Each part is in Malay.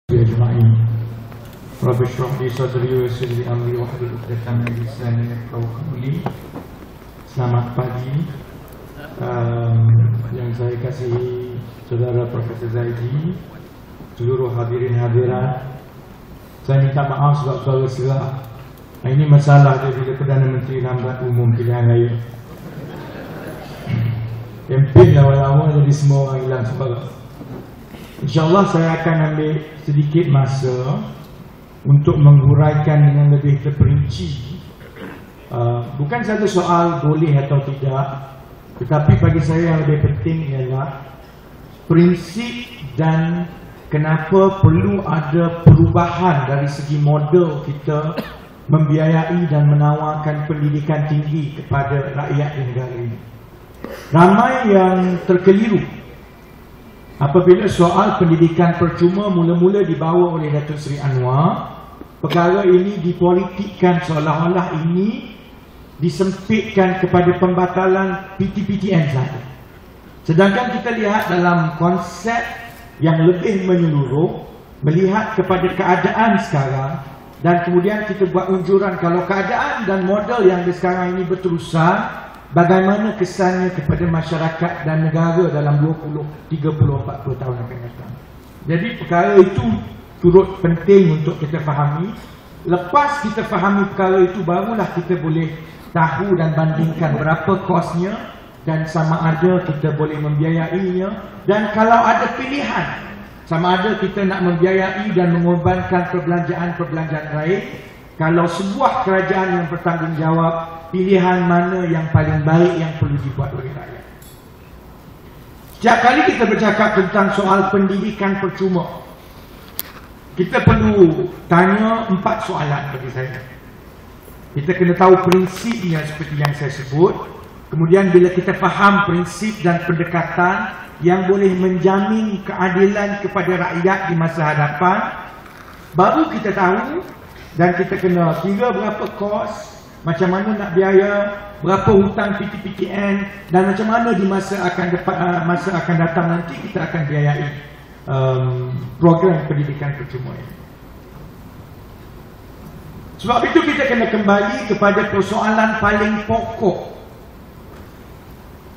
أجمعين رب اشرح لي صدري ويسر لي أمري واحلل عقدة من لساني يفقهوا قولي. Selamat pagi yang saya kasihi saudara Profesor Zaidi, seluruh hadirin hadirat. Saya minta maaf sebab kalau silap. Ini masalah dia bila Perdana Menteri lambat umum pilihan raya. Kempen lama-lama jadi semua orang hilang sebarang. InsyaAllah saya akan ambil sedikit masa untuk menguraikan dengan lebih terperinci. Bukan saja soal boleh atau tidak, tetapi bagi saya yang lebih penting ialah prinsip dan kenapa perlu ada perubahan dari segi model kita membiayai dan menawarkan pendidikan tinggi kepada rakyat negara ini. Ramai yang terkeliru apabila soal pendidikan percuma mula-mula dibawa oleh Datuk Seri Anwar. Perkara ini dipolitikkan seolah-olah ini disempitkan kepada pembatalan PTPTN sahaja. Sedangkan kita lihat dalam konsep yang lebih menyeluruh, melihat kepada keadaan sekarang, dan kemudian kita buat unjuran kalau keadaan dan model yang sekarang ini berterusan, bagaimana kesannya kepada masyarakat dan negara dalam 20, 30, 40 tahun akan datang. Jadi perkara itu turut penting untuk kita fahami. Lepas kita fahami perkara itu, barulah kita boleh tahu dan bandingkan berapa kosnya dan sama ada kita boleh membiayainya. Dan kalau ada pilihan, sama ada kita nak membiayai dan mengorbankan perbelanjaan lain. Kalau sebuah kerajaan yang bertanggungjawab, pilihan mana yang paling baik yang perlu dibuat oleh rakyat. Setiap kali kita bercakap tentang soal pendidikan percuma, kita perlu tanya 4 soalan bagi saya. Kita kena tahu prinsipnya seperti yang saya sebut. Kemudian bila kita faham prinsip dan pendekatan yang boleh menjamin keadilan kepada rakyat di masa hadapan, baru kita tahu dan kita kena kira berapa kos, macam mana nak biaya, berapa hutang PTPTN, dan macam mana di masa akan datang nanti kita akan biayai program pendidikan percuma ini. Sebab itu kita kena kembali kepada persoalan paling pokok.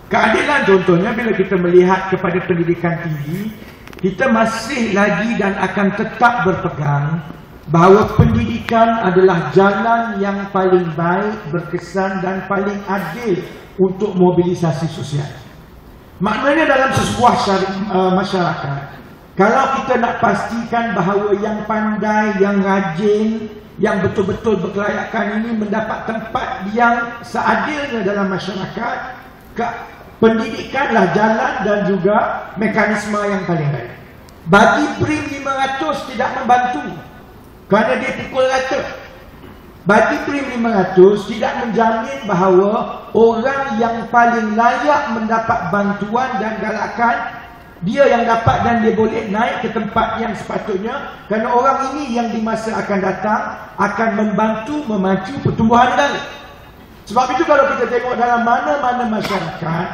Keadilan contohnya bila kita melihat kepada pendidikan tinggi, kita masih lagi dan akan tetap berpegang bahawa pendidikan adalah jalan yang paling baik, berkesan dan paling adil untuk mobilisasi sosial. Maknanya dalam sebuah masyarakat, kalau kita nak pastikan bahawa yang pandai, yang rajin, yang betul-betul berkelayakan ini mendapat tempat yang seadilnya dalam masyarakat, pendidikanlah jalan dan juga mekanisme yang paling baik. Bagi PRIM 500 tidak membantu kerana dia pukul rata. Bagi PRIM 500 tidak menjamin bahawa orang yang paling layak mendapat bantuan dan galakan, dia yang dapat dan dia boleh naik ke tempat yang sepatutnya, kerana orang ini yang di masa akan datang akan membantu memacu pertumbuhan negara. Sebab itu kalau kita tengok dalam mana-mana masyarakat,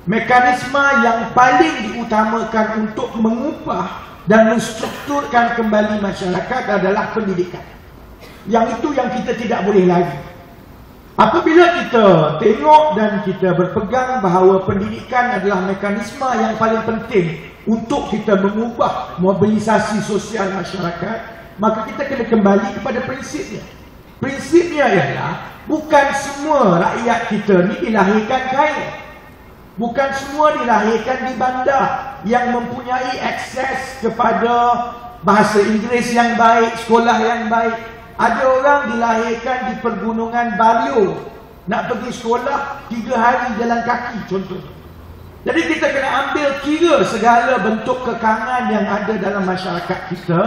mekanisme yang paling diutamakan untuk mengubah dan menstrukturkan kembali masyarakat adalah pendidikan. Yang itu yang kita tidak boleh lagi. Apabila kita tengok dan kita berpegang bahawa pendidikan adalah mekanisme yang paling penting untuk kita mengubah mobilisasi sosial masyarakat, maka kita kena kembali kepada prinsipnya. Prinsipnya ialah bukan semua rakyat kita ni dilahirkan kaya. Bukan semua dilahirkan di bandar yang mempunyai akses kepada bahasa Inggeris yang baik, sekolah yang baik. Ada orang dilahirkan di pergunungan Bario, nak pergi sekolah 3 hari jalan kaki contohnya. Jadi kita kena ambil kira segala bentuk kekangan yang ada dalam masyarakat kita.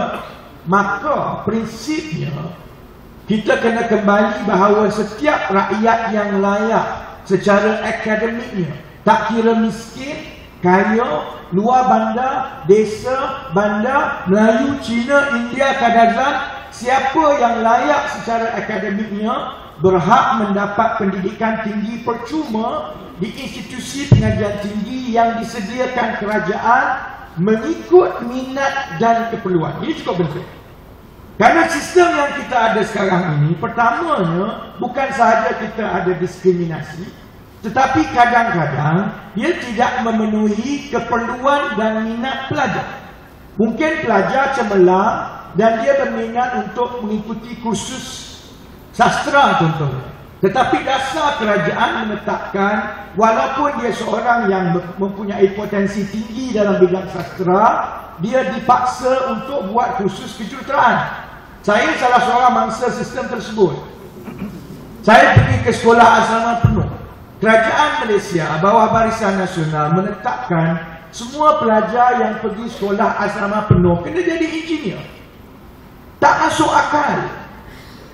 Maka prinsipnya kita kena kembali bahawa setiap rakyat yang layak secara akademiknya, tak kira miskin, kaya, luar bandar, desa, bandar, Melayu, Cina, India, Kadazan, siapa yang layak secara akademiknya berhak mendapat pendidikan tinggi percuma di institusi pengajian tinggi yang disediakan kerajaan mengikut minat dan keperluan. Ini cukup penting. Karena sistem yang kita ada sekarang ini, pertamanya bukan sahaja kita ada diskriminasi, tetapi kadang-kadang dia tidak memenuhi keperluan dan minat pelajar. Mungkin pelajar cemerlang dan dia berminat untuk mengikuti kursus sastra contohnya. Tetapi dasar kerajaan menetapkan walaupun dia seorang yang mempunyai potensi tinggi dalam bidang sastra, dia dipaksa untuk buat kursus kejuruteraan. Saya salah seorang mangsa sistem tersebut. Saya pergi ke sekolah asrama penuh. Kerajaan Malaysia bawah Barisan Nasional menetapkan semua pelajar yang pergi sekolah asrama penuh kena jadi engineer. Tak masuk akal.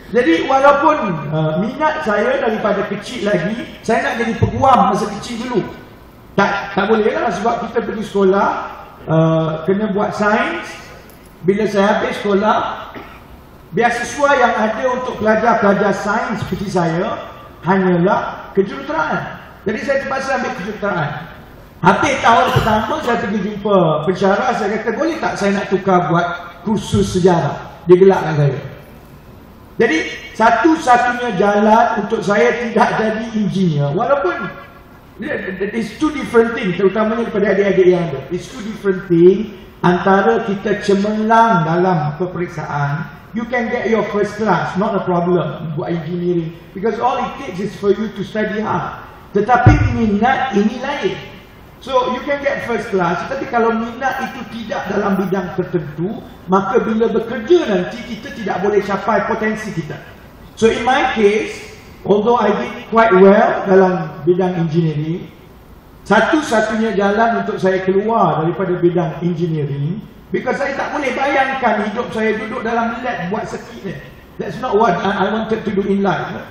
Jadi walaupun minat saya daripada kecil lagi, saya nak jadi peguam masa kecil dulu. Tak boleh lah sebab kita pergi sekolah kena buat sains. Bila saya habis sekolah, beasiswa yang ada untuk pelajar-pelajar sains seperti saya hanyalah kejuruteraan. Jadi saya terpaksa ambil kejuruteraan. Habis tahun pertama saya pergi jumpa pensyarah, saya kata boleh tak saya nak tukar buat kursus sejarah. Dia gelakkan saya. Jadi satu-satunya jalan untuk saya tidak jadi engineer, walaupun it's two different things, terutamanya kepada adik-adik yang ada. It's two different things antara kita cemerlang dalam peperiksaan. You can get your first class, not a problem buat engineering, because all it takes is for you to study hard. Tetapi minat ini lain. So you can get first class, tetapi kalau minat itu tidak dalam bidang tertentu, maka bila bekerja nanti kita tidak boleh capai potensi kita. So in my case, although I did quite well dalam bidang engineering, satu-satunya jalan untuk saya keluar daripada bidang engineering, because saya tak boleh bayangkan hidup saya duduk dalam lab buat sekit. That's not what I wanted to do in life.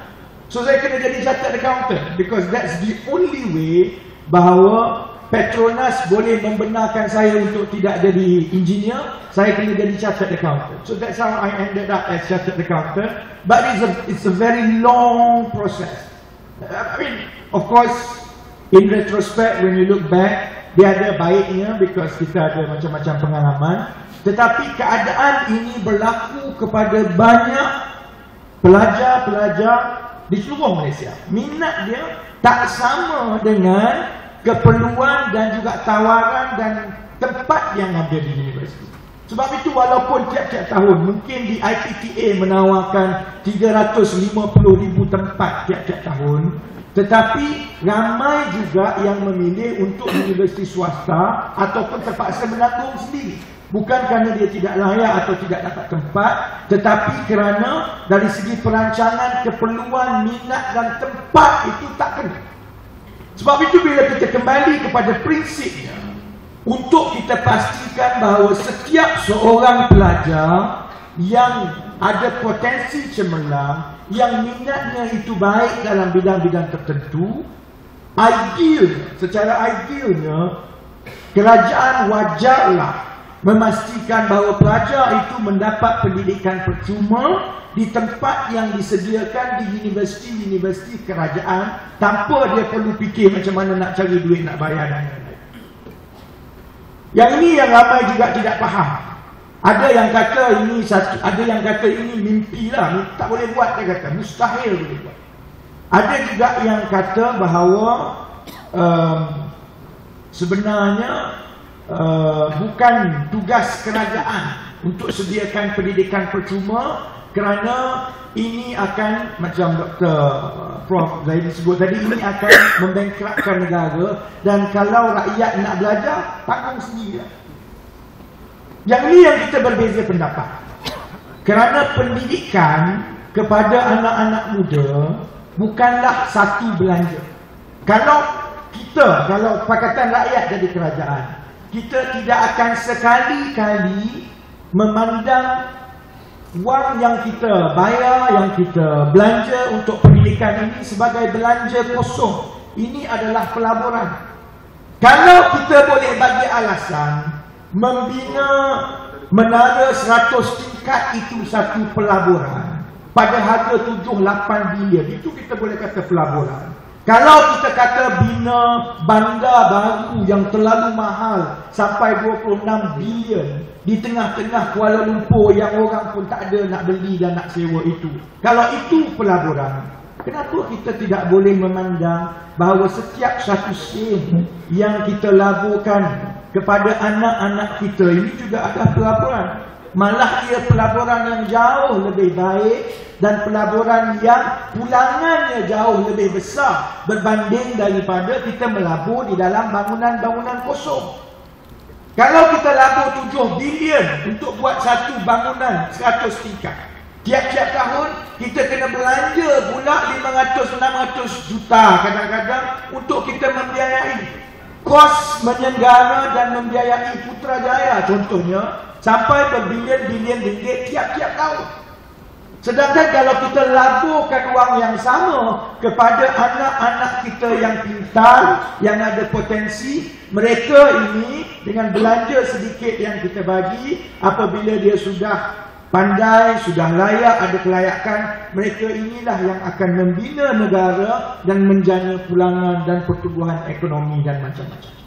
So saya kena jadi chartered accountant, because that's the only way bahawa Petronas boleh membenarkan saya untuk tidak jadi engineer. Saya kena jadi chartered accountant. So that's how I ended up as chartered accountant. But it's a very long process. I mean, of course, in retrospect, when you look back, dia ada baiknya because kita ada macam-macam pengalaman. Tetapi keadaan ini berlaku kepada banyak pelajar-pelajar di seluruh Malaysia. Minat dia tak sama dengan keperluan dan juga tawaran dan tempat yang ada di universiti. Sebab itu walaupun tiap-tiap tahun mungkin di IPTA menawarkan 350,000 tempat tiap-tiap tahun, tetapi ramai juga yang memilih untuk universiti swasta ataupun terpaksa menanggung sendiri. Bukan kerana dia tidak layak atau tidak dapat tempat, tetapi kerana dari segi perancangan, keperluan, minat dan tempat itu tak kena. Sebab itu bila kita kembali kepada prinsipnya, untuk kita pastikan bahawa setiap seorang pelajar yang ada potensi cemerlang, yang minatnya itu baik dalam bidang-bidang tertentu, secara idealnya, kerajaan wajarlah memastikan bahawa pelajar itu mendapat pendidikan percuma di tempat yang disediakan di universiti-universiti kerajaan tanpa dia perlu fikir macam mana nak cari duit, nak bayar dan lain-lain. Yang ini yang ramai juga tidak faham. Ada yang kata ini ada yang kata ini mimpi lah, tak boleh buat, dia kata mustahil boleh buat. Ada juga yang kata bahawa sebenarnya bukan tugas kerajaan untuk sediakan pendidikan percuma, kerana ini akan, macam Dr. Prof. Zaidi sebut tadi, ini akan membengkrakkan negara, dan kalau rakyat nak belajar, tanggung sendiri. Yang ini yang kita berbeza pendapat. Kerana pendidikan kepada anak-anak muda bukanlah satu belanja. Kalau Pakatan Rakyat jadi kerajaan, kita tidak akan sekali-kali memandang wang yang kita bayar, yang kita belanja untuk pendidikan ini sebagai belanja kosong. Ini adalah pelaburan. Kalau kita boleh bagi alasan membina menara 100 tingkat itu satu pelaburan pada harga 7-8 bilion, itu kita boleh kata pelaburan. Kalau kita kata bina bandar baru yang terlalu mahal sampai 26 bilion di tengah-tengah Kuala Lumpur yang orang pun tak ada nak beli dan nak sewa itu. Kalau itu pelaburan, kenapa kita tidak boleh memandang bahawa setiap satu sen yang kita laburkan kepada anak-anak kita ini juga ada pelaburan. Malah ia pelaburan yang jauh lebih baik dan pelaburan yang pulangannya jauh lebih besar berbanding daripada kita melabur di dalam bangunan-bangunan kosong. Kalau kita labur 7 bilion untuk buat satu bangunan 100 tingkat, tiap-tiap tahun kita kena belanja pula 500-600 juta kadang-kadang untuk kita membiayai kos menyenggara dan membiayai Putrajaya contohnya, sampai berbilion-bilion ringgit tiap-tiap tahun. Sedangkan kalau kita laburkan wang yang sama kepada anak-anak kita yang pintar, yang ada potensi, mereka ini dengan belanja sedikit yang kita bagi, apabila dia sudah pandai, sudah layak, ada kelayakan, mereka inilah yang akan membina negara dan menjana pulangan dan pertumbuhan ekonomi dan macam-macam.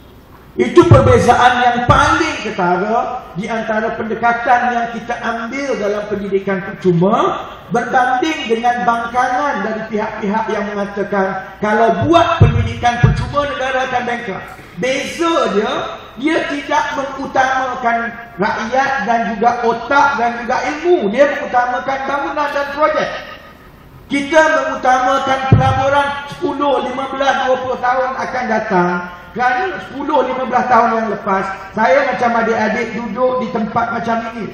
Itu perbezaan yang paling ketara di antara pendekatan yang kita ambil dalam pendidikan percuma berbanding dengan bangkangan dari pihak-pihak yang mengatakan kalau buat pendidikan percuma negara akan bankrupt. Beza dia tidak mengutamakan rakyat dan juga otak dan juga ilmu. Dia mengutamakan bangunan dan projek. Kita mengutamakan pelaburan 10, 15, 20 tahun akan datang. Kerana 10-15 tahun yang lepas, saya macam adik-adik duduk di tempat macam ini.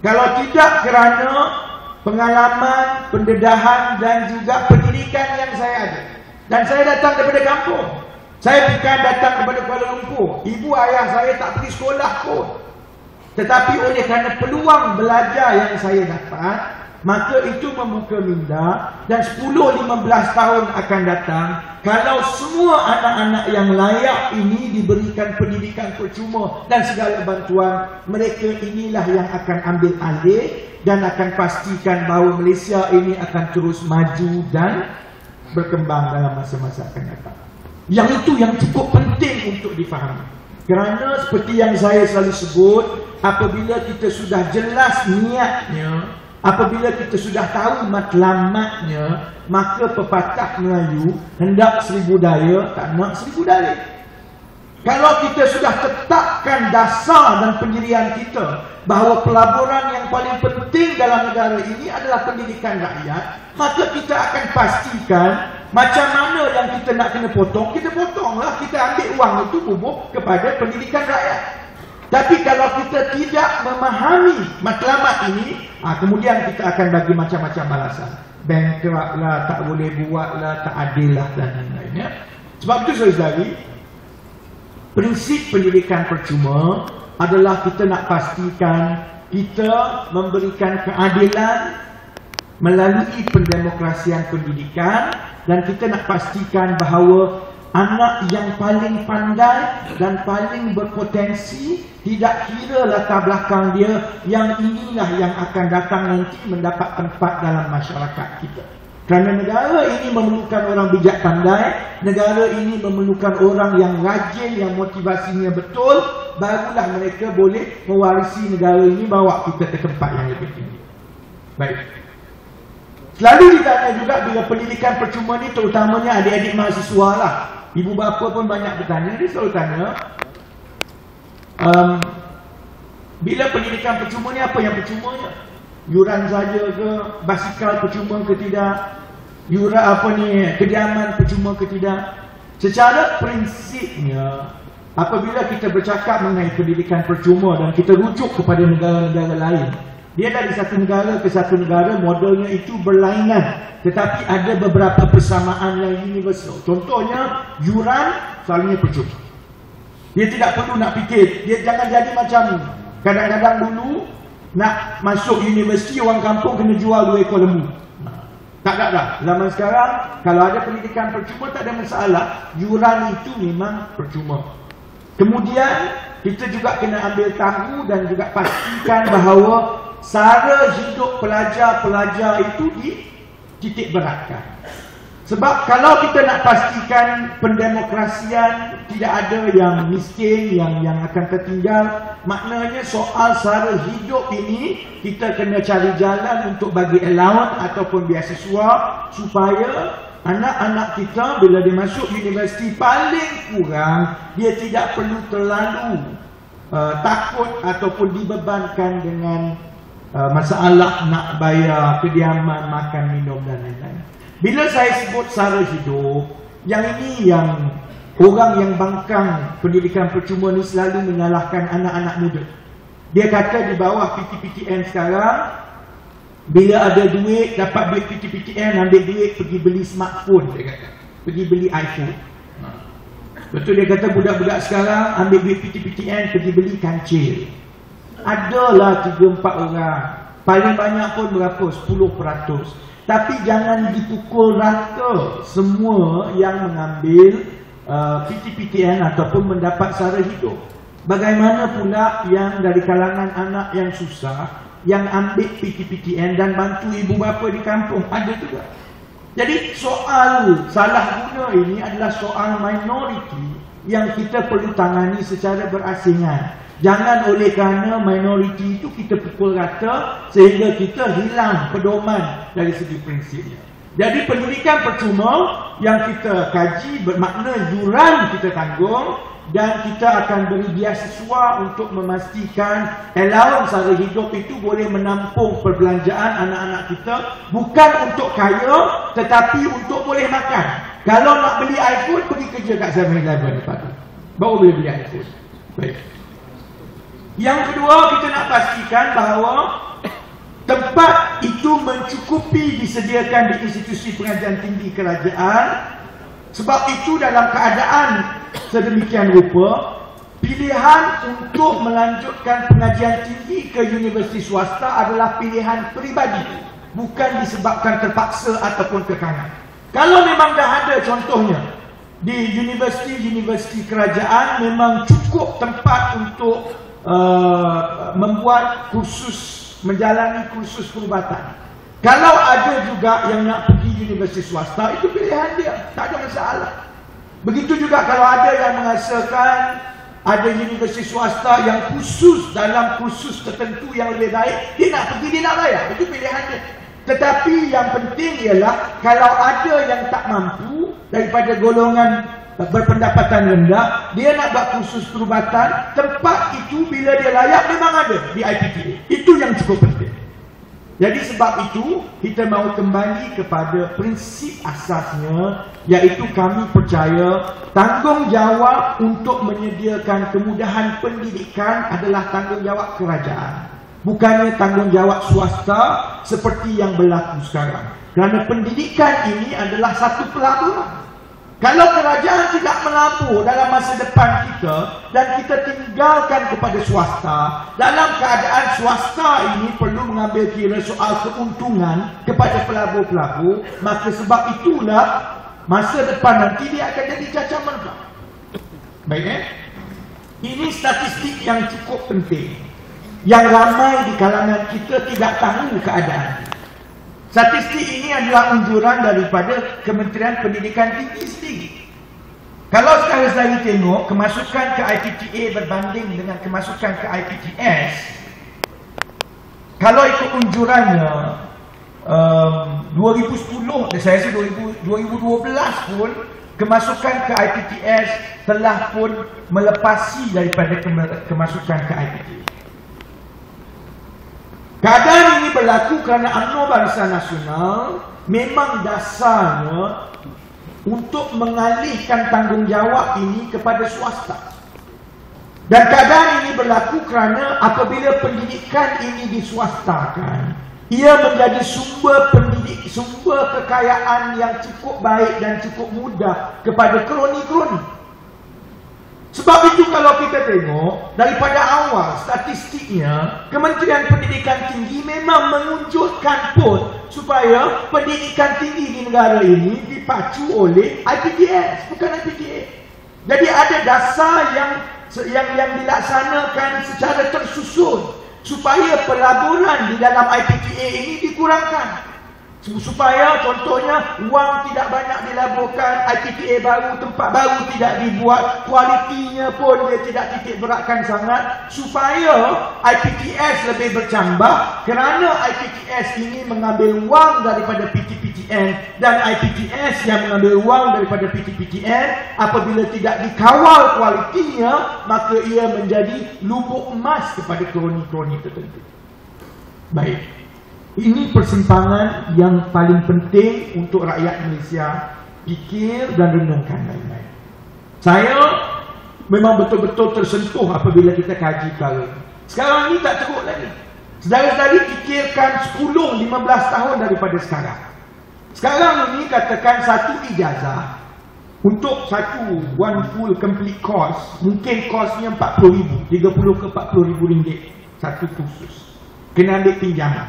Kalau tidak kerana pengalaman, pendedahan dan juga pendidikan yang saya ada. Dan saya datang daripada kampung. Saya bukan datang daripada Kuala Lumpur. Ibu ayah saya tak pergi sekolah pun. Tetapi oleh kerana peluang belajar yang saya dapat, maka itu membuka minda. Dan 10-15 tahun akan datang, kalau semua anak-anak yang layak ini diberikan pendidikan percuma dan segala bantuan, mereka inilah yang akan ambil alih dan akan pastikan bahawa Malaysia ini akan terus maju dan berkembang dalam masa-masa akan datang. Yang itu yang cukup penting untuk difahami. Kerana seperti yang saya selalu sebut, apabila kita sudah jelas niatnya, apabila kita sudah tahu matlamatnya, maka pepatah Melayu, hendak 1000 daya, tak nak 1000 dalih. Kalau kita sudah tetapkan dasar dan pendirian kita bahawa pelaburan yang paling penting dalam negara ini adalah pendidikan rakyat, maka kita akan pastikan macam mana yang kita nak kena potong, kita potonglah. Kita ambil wang itu bubuh kepada pendidikan rakyat. Tapi kalau kita tidak memahami matlamat ini, kemudian kita akan bagi macam-macam balasan. Bankrupt lah, tak boleh buat lah, tak adil lah dan lain-lainnya. Sebab itu saudari, prinsip pendidikan percuma adalah kita nak pastikan kita memberikan keadilan melalui pendemokrasian pendidikan, dan kita nak pastikan bahawa anak yang paling pandai dan paling berpotensi, tidak kira latar belakang dia, yang inilah yang akan datang nanti mendapat tempat dalam masyarakat kita. Kerana negara ini memerlukan orang bijak pandai, negara ini memerlukan orang yang rajin, yang motivasinya betul, barulah mereka boleh mewarisi negara ini, bawa kita ke tempat yang lebih tinggi. Baik. Selalu ditanya juga bila pendidikan percuma ni, terutamanya adik-adik mahasiswa lah. Ibu bapa pun banyak bertanya, dia selalu tanya, bila pendidikan percuma ni apa yang percumanya? Yuran saja ke? Basikal percuma ke tidak? Kediaman percuma ke tidak? Secara prinsipnya, apabila kita bercakap mengenai pendidikan percuma dan kita rujuk kepada negara-negara lain, dia dari satu negara ke satu negara modelnya itu berlainan, tetapi ada beberapa persamaan yang universal. Contohnya, yuran selalunya percuma. Dia tidak perlu nak fikir. Dia jangan jadi macam kadang-kadang dulu nak masuk universiti, orang kampung kena jual 2 ekor lembu. Tak ada. Zaman sekarang kalau ada pendidikan percuma tak ada masalah. Yuran itu memang percuma. Kemudian kita juga kena ambil tahu dan juga pastikan bahawa sara hidup pelajar-pelajar itu dititik beratkan. Sebab kalau kita nak pastikan pendemokrasian tidak ada yang miskin, yang akan tertinggal, maknanya soal sara hidup ini kita kena cari jalan untuk bagi allowance ataupun beasiswa supaya anak-anak kita bila dia masuk universiti paling kurang dia tidak perlu terlalu takut ataupun dibebankan dengan masalah nak bayar kediaman, makan, minum dan lain-lain. Bila saya sebut sara hidup, yang ini yang orang yang bangkang pendidikan percuma ni selalu menyalahkan anak-anak muda. Dia kata di bawah PTPTN sekarang, bila ada duit, dapat duit PTPTN, ambil duit pergi beli smartphone, dia kata. Pergi beli iPhone. Betul, dia kata budak-budak sekarang ambil duit PTPTN, pergi beli kancil. Adalah 3-4 orang. Paling banyak pun berapa? 10%. Tapi jangan dipukul rata semua yang mengambil PTPTN ataupun mendapat sara hidup. Bagaimana pula yang dari kalangan anak yang susah, yang ambil PTPTN dan bantu ibu bapa di kampung? Ada juga. Jadi soal salah guna ini adalah soal minoriti yang kita perlu tangani secara berasingan. Jangan oleh kerana minoriti itu kita pukul rata sehingga kita hilang pedoman dari segi prinsipnya. Jadi pendidikan percuma yang kita kaji bermakna yuran kita tanggung dan kita akan beri beasiswa untuk memastikan allowance sara hidup itu boleh menampung perbelanjaan anak-anak kita, bukan untuk kaya tetapi untuk boleh makan. Kalau nak beli iPhone, pergi kerja kat 7-Eleven baru boleh beli iPhone. Baik. Yang kedua, kita nak pastikan bahawa tempat itu mencukupi disediakan di institusi pengajian tinggi kerajaan. Sebab itu dalam keadaan sedemikian rupa, pilihan untuk melanjutkan pengajian tinggi ke universiti swasta adalah pilihan peribadi, bukan disebabkan terpaksa ataupun tekanan. Kalau memang dah ada contohnya di universiti-universiti kerajaan memang cukup tempat untuk membuat kursus, menjalani kursus perubatan. Kalau ada juga yang nak pergi universiti swasta, itu pilihan dia, tak ada masalah. Begitu juga kalau ada yang menghasilkan ada universiti swasta yang khusus dalam kursus tertentu yang lebih baik, dia nak pergi, dia nak bayar, itu pilihan dia. Tetapi yang penting ialah kalau ada yang tak mampu daripada golongan berpendapatan rendah, dia nak buat kursus perubatan, tempat itu bila dia layak memang ada di IPTA. Itu yang cukup penting. Jadi sebab itu kita mahu kembali kepada prinsip asasnya, iaitu kami percaya tanggungjawab untuk menyediakan kemudahan pendidikan adalah tanggungjawab kerajaan, bukannya tanggungjawab swasta seperti yang berlaku sekarang. Kerana pendidikan ini adalah satu pelaburan. Kalau kerajaan tidak melabur dalam masa depan kita dan kita tinggalkan kepada swasta, dalam keadaan swasta ini perlu mengambil kira soal keuntungan kepada pelabur-pelabur, maka sebab itulah masa depan nanti dia akan jadi cacar merbak. Baik, ini statistik yang cukup penting, yang ramai di kalangan kita tidak tahu keadaan. Statistik ini adalah unjuran daripada Kementerian Pendidikan Tinggi sendiri. Kalau sekarang saya tengok kemasukan ke IPTA berbanding dengan kemasukan ke IPTS, kalau ikut unjurannya 2010, saya rasa 2012 pun kemasukan ke IPTS telah pun melepasi daripada kemasukan ke IPTA. Keadaan ini berlaku kerana UMNO Barisan Nasional memang dasarnya untuk mengalihkan tanggungjawab ini kepada swasta. Dan keadaan ini berlaku kerana apabila pendidikan ini diswastakan, ia menjadi sumber kekayaan yang cukup baik dan cukup mudah kepada kroni-kroni. Sebab itu kalau kita tengok daripada awal statistiknya, Kementerian Pendidikan Tinggi memang menunjukkan pun supaya pendidikan tinggi di negara ini dipacu oleh IPTS, bukan IPTA. Jadi ada dasar yang dilaksanakan secara tersusun supaya pelaburan di dalam IPTA ini dikurangkan. Supaya contohnya wang tidak banyak dilaburkan, IPTA baru, tempat baru tidak dibuat, kualitinya pun dia tidak titik beratkan sangat, supaya IPTS lebih bercambah, kerana IPTS ini mengambil wang daripada PT-PTN dan IPTS yang mengambil wang daripada PT-PTN. Apabila tidak dikawal kualitinya, maka ia menjadi lubuk emas kepada kroni-kroni tertentu. Baik, ini persimpangan yang paling penting untuk rakyat Malaysia fikir dan renungkan baik-baik. Saya memang betul-betul tersentuh apabila kita kaji perkara ini. Sekarang ini tak teruk lagi. Saudara-saudari fikirkan 10-15 tahun daripada sekarang. Sekarang ini katakan satu ijazah untuk one full complete course, mungkin kosnya RM40,000, 30 ke RM40,000 satu kursus. Kena ambil pinjaman.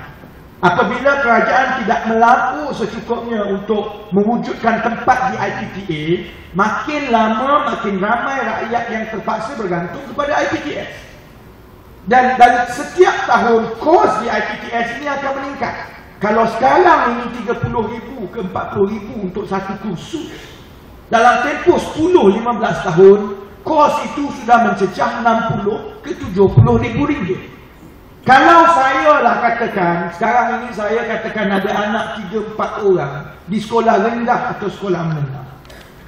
Apabila kerajaan tidak melaku secukupnya untuk mewujudkan tempat di IPTA, makin lama makin ramai rakyat yang terpaksa bergantung kepada IPTS. Dan dalam setiap tahun kos di IPTS ini akan meningkat. Kalau sekarang ini 30,000 ke 40,000 untuk satu kursus, dalam tempoh 10-15 tahun, kos itu sudah mencecah 60 ke 70,000 ringgit. Kalau saya lah katakan, sekarang ini saya katakan ada anak 3-4 orang di sekolah rendah atau sekolah menengah.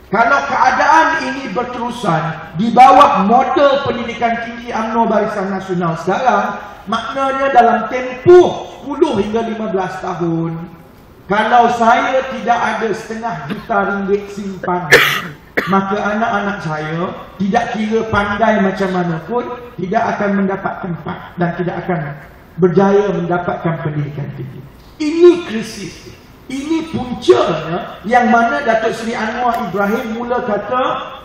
Kalau keadaan ini berterusan di bawah model pendidikan tinggi UMNO Barisan Nasional sekarang, maknanya dalam tempoh 10 hingga 15 tahun, kalau saya tidak ada RM1,5 juta simpanan, maka anak-anak saya tidak kira pandai macam mana pun tidak akan mendapat tempat dan tidak akan berjaya mendapatkan pendidikan tinggi. Ini krisis. Ini puncanya yang mana Datuk Seri Anwar Ibrahim mula kata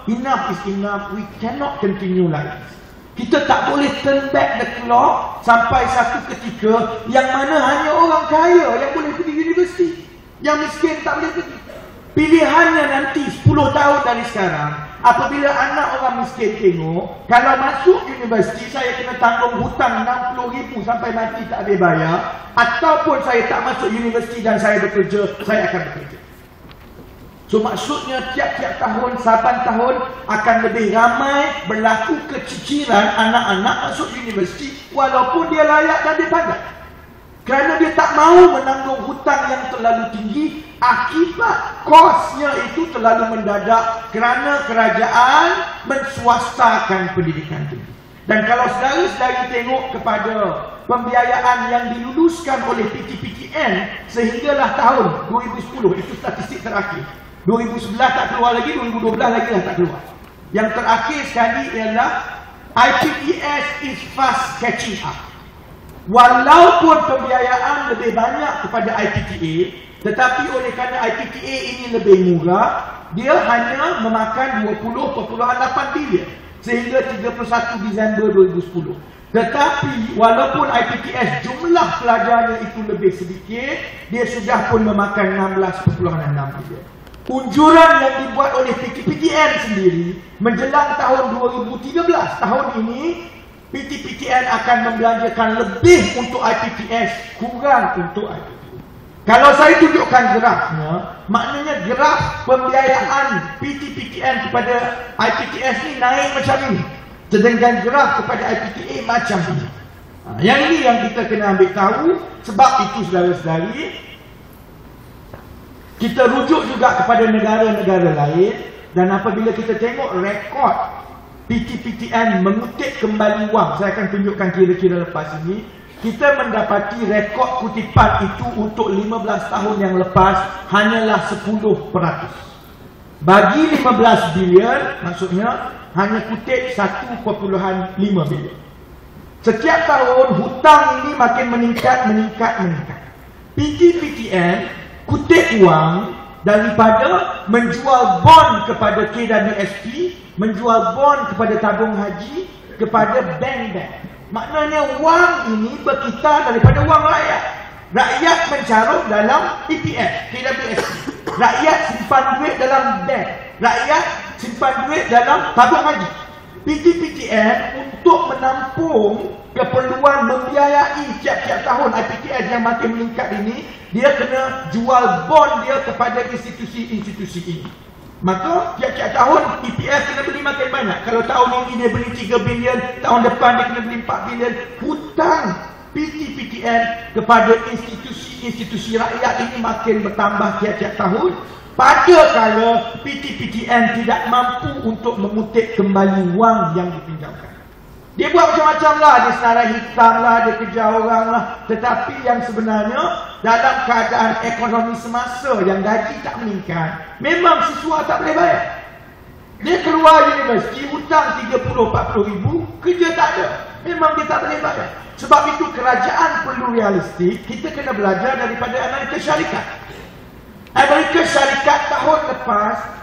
enough is enough, we cannot continue like this. Kita tak boleh turn back the clock sampai satu ketika yang mana hanya orang kaya yang boleh pergi universiti, yang miskin tak boleh pergi. Pilihannya nanti 10 tahun dari sekarang, apabila anak orang miskin tengok, kalau masuk universiti saya kena tanggung hutang RM60,000 sampai mati tak ada bayar, ataupun saya tak masuk universiti dan saya bekerja, saya akan bekerja. So maksudnya tiap-tiap tahun, saban tahun akan lebih ramai berlaku keciciran anak-anak masuk universiti walaupun dia layak dan dia pandai. Kerana dia tak mahu menanggung hutang yang terlalu tinggi akibat kosnya itu terlalu mendadak kerana kerajaan menswastakan pendidikan tinggi. Dan kalau saudara-saudari tengok kepada pembiayaan yang diluluskan oleh PT-PTN sehinggalah tahun 2010, itu statistik terakhir. 2011 tak keluar lagi, 2012 lagi dah tak keluar. Yang terakhir sekali ialah IPTS is fast catching up. Walaupun pembiayaan lebih banyak kepada IPTA, tetapi oleh kerana IPTA ini lebih murah, dia hanya memakan 20.8 bilion sehingga 31 Disember 2010. Tetapi walaupun IPTS jumlah pelajarnya itu lebih sedikit, dia sudah pun memakan 16.6 bilion. Unjuran yang dibuat oleh PT-PTN sendiri menjelang tahun 2013, tahun ini PT-PTN akan membelanjakan lebih untuk IPTS, kurang untuk IPTA. Kalau saya tunjukkan grafnya, maknanya graf pembiayaan PT-PTN kepada IPTS ni naik macam ini, sedangkan graf kepada IPTA macam ini. Yang ini yang kita kena ambil tahu. Sebab itu saudara-saudari, kita rujuk juga kepada negara-negara lain. Dan apabila kita tengok rekod PT-PTN mengutip kembali wang, saya akan tunjukkan kira-kira lepas ini, kita mendapati rekod kutipan itu untuk 15 tahun yang lepas hanyalah 10%. Bagi 15 bilion, maksudnya hanya kutip 1.5 bilion. Setiap tahun hutang ini makin meningkat. PT-PTN kutip wang daripada menjual bond kepada KWSP, menjual bond kepada tabung haji, kepada bank-bank. Maknanya wang ini berkita daripada wang rakyat. Rakyat mencarut dalam EPF, KWSP. Rakyat simpan duit dalam bank. Rakyat simpan duit dalam tabung haji. PTPTN untuk menampung keperluan membiayai tiap-tiap tahun IPTN yang makin meningkat ini, dia kena jual bond dia kepada institusi-institusi ini. Maka tiap-tiap tahun EPF kena beli makin banyak. Kalau tahun ini dia beli 3 bilion, tahun depan dia kena beli 4 bilion. Hutang PTPTN kepada institusi-institusi rakyat ini makin bertambah tiap-tiap tahun. Pada kala PTPTN tidak mampu untuk memutip kembali wang yang dipinjamkan. Dia buat macam-macam lah, dia senarai hitam lah, dia kejar orang lah. Tetapi yang sebenarnya dalam keadaan ekonomi semasa yang gaji tak meningkat, memang siswa tak boleh bayar. Dia keluar universiti, hutang 30-40 ribu, kerja tak ada. Memang dia tak boleh bayar. Sebab itu kerajaan perlu realistik. Kita kena belajar daripada Amerika Syarikat. Amerika Syarikat tahun lepas